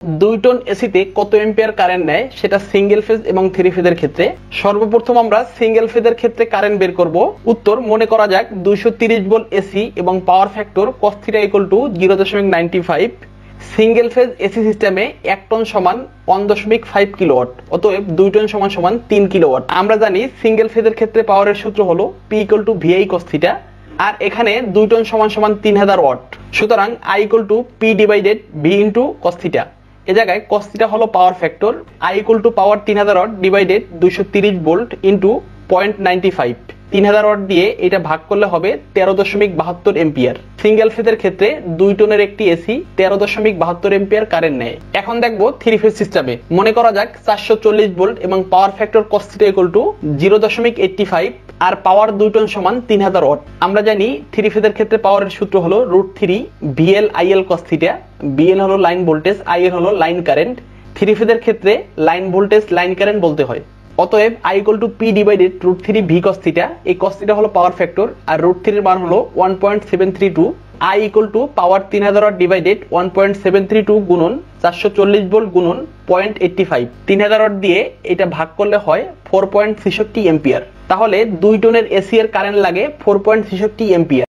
2 ton এসিতে কত ampere current নেয় সেটা সিঙ্গেল ফেজ এবং থ্রি ফেজের ক্ষেত্রে। সর্বপ্রথম আমরা সিঙ্গেল ফেজের ক্ষেত্রে কারেন্ট বের করব। উত্তর মনে করা যাক 230 ভোল্ট এসি এবং power factor cos θ = 0.95। Single phase AC সিস্টেমে 1 টন সমান 1.5 কিলোওয়াট, অতএব 2 টন সমান সমান 3 কিলোওয়াট। আমরা জানি সিঙ্গেল ফেজের ক্ষেত্রে পাওয়ারের সূত্র হলো P = VI cos θ, আর এখানে 2 টন সমান সমান 3000 ওয়াট। সুতরাং I = P / V * cos θ। এই জায়গায় cos θ হলো power factor, I = power 3000 watt divided 230 volt into 0.95। 3000 watt দিয়ে এটা ভাগ করলে হবে 13.72 এম্পিয়ার। সিঙ্গেল ফেজের ক্ষেত্রে 2 টনের একটি এসি 13.72 এম্পিয়ার কারেন্ট নেয়। এখন দেখব থ্রি ফেজ সিস্টেমে। মনে করা যাক 440 ভোল্ট এবং পাওয়ার ফ্যাক্টর cos θ = 0.85 আর পাওয়ার 2 টন সমান 3000 ওয়াট। আমরা জানি থ্রি ফেজের ক্ষেত্রে পাওয়ারের সূত্র হলো √3 VL IL cos θ। VL হলো লাইন ভোল্টেজ, IL হলো লাইন কারেন্ট। থ্রি ফেজের ক্ষেত্রে লাইন ভোল্টেজ লাইন কারেন্ট বলতে হয়। অতএব I = P / √3 V cos θ। এই cos θ হলো পাওয়ার ফ্যাক্টর আর √3 এর মান হলো 1.732। I = পাওয়ার 3000 ওয়াট ডিভাইডেড 1.732 গুণন 440 ভোল্ট গুণন 0.85। 3000 ওয়াট দিয়ে এটা ভাগ করলে হয় 4.66 এম্পিয়ার। তাহলে 2 টনের এসি এর কারেন্ট লাগে 4.66 এম্পিয়ার।